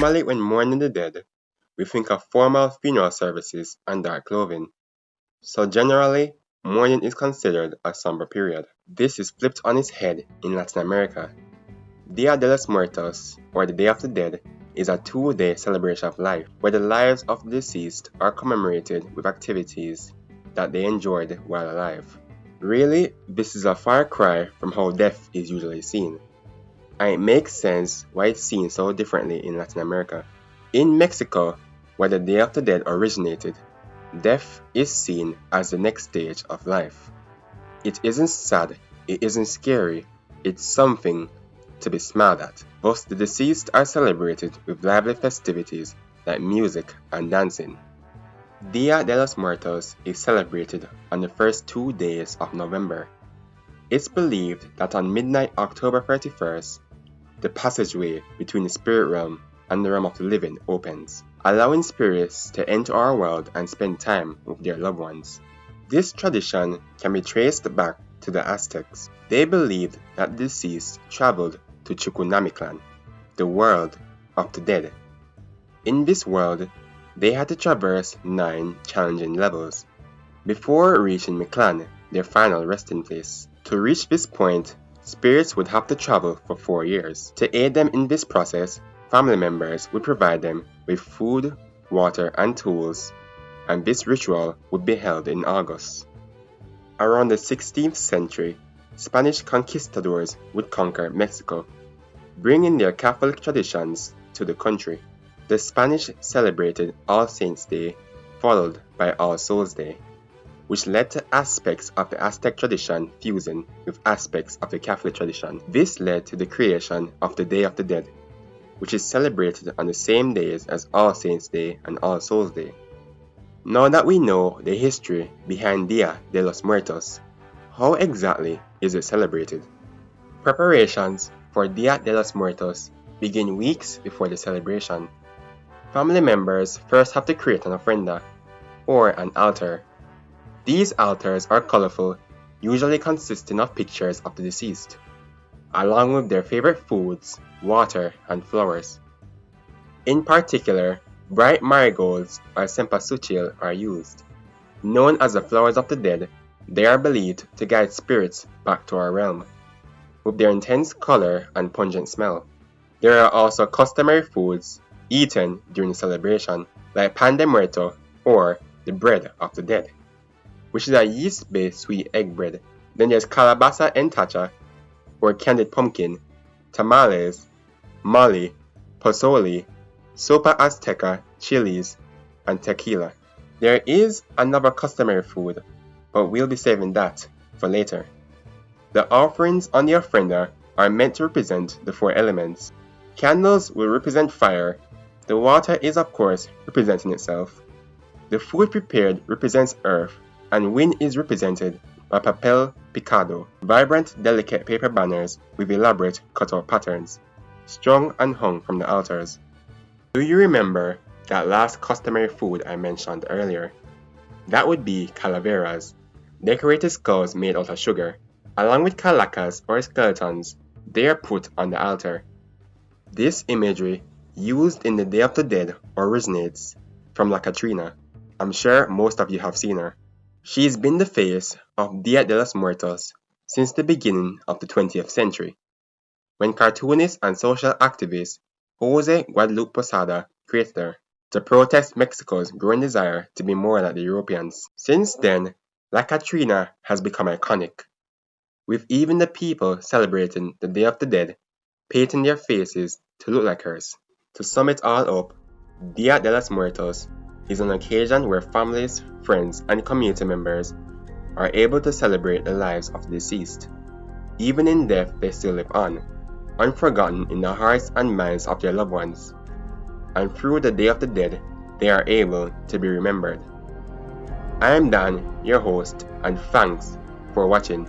Normally, when mourning the dead, we think of formal funeral services and dark clothing. So generally, mourning is considered a somber period. This is flipped on its head in Latin America. Dia de los Muertos, or the Day of the Dead, is a 2-day celebration of life, where the lives of the deceased are commemorated with activities that they enjoyed while alive. Really, this is a far cry from how death is usually seen, and it makes sense why it's seen so differently in Latin America. In Mexico, where the Day of the Dead originated, death is seen as the next stage of life. It isn't sad, it isn't scary, it's something to be smiled at. Thus, the deceased are celebrated with lively festivities like music and dancing. Dia de los Muertos is celebrated on the first 2 days of November. It's believed that on midnight October 31st, the passageway between the spirit realm and the realm of the living opens, allowing spirits to enter our world and spend time with their loved ones. This tradition can be traced back to the Aztecs. They believed that the deceased traveled to Chuquunamiclan, the world of the dead. In this world, they had to traverse 9 challenging levels before reaching Mictlan, their final resting place. To reach this point, spirits would have to travel for 4 years. To aid them in this process, family members would provide them with food, water, and tools, and this ritual would be held in August. Around the 16th century, Spanish conquistadors would conquer Mexico, bringing their Catholic traditions to the country. The Spanish celebrated All Saints' Day, followed by All Souls' Day, which led to aspects of the Aztec tradition fusing with aspects of the Catholic tradition. This led to the creation of the Day of the Dead, which is celebrated on the same days as All Saints' Day and All Souls' Day. Now that we know the history behind Dia de los Muertos, how exactly is it celebrated? Preparations for Dia de los Muertos begin weeks before the celebration. Family members first have to create an ofrenda, or an altar. These altars are colorful, usually consisting of pictures of the deceased, along with their favorite foods, water, and flowers. In particular, bright marigolds or cempasúchil are used. Known as the flowers of the dead, they are believed to guide spirits back to our realm, with their intense color and pungent smell. There are also customary foods eaten during the celebration, like pan de muerto, or the bread of the dead, which is a yeast-based sweet egg bread. Then there's calabaza en tacha, or candied pumpkin, tamales, mole, pozole, sopa azteca, chilies, and tequila. There is another customary food, but we'll be saving that for later. The offerings on the ofrenda are meant to represent the 4 elements. Candles will represent fire. The water is, of course, representing itself. The food prepared represents earth, and wind is represented by papel picado, vibrant, delicate paper banners with elaborate cutout patterns, strung and hung from the altars. Do you remember that last customary food I mentioned earlier? That would be calaveras, decorated skulls made out of sugar. Along with calacas or skeletons, they are put on the altar. This imagery, used in the Day of the Dead, originates from La Catrina. I'm sure most of you have seen her. She's been the face of Dia de los Muertos since the beginning of the 20th century, when cartoonist and social activist Jose Guadalupe Posada created her to protest Mexico's growing desire to be more like the Europeans. Since then, La Catrina has become iconic, with even the people celebrating the Day of the Dead painting their faces to look like hers. To sum it all up, Dia de los Muertos is an occasion where families, friends, and community members are able to celebrate the lives of the deceased. Even in death, they still live on, unforgotten in the hearts and minds of their loved ones. And through the Day of the Dead, they are able to be remembered. I am Dan, your host, and thanks for watching.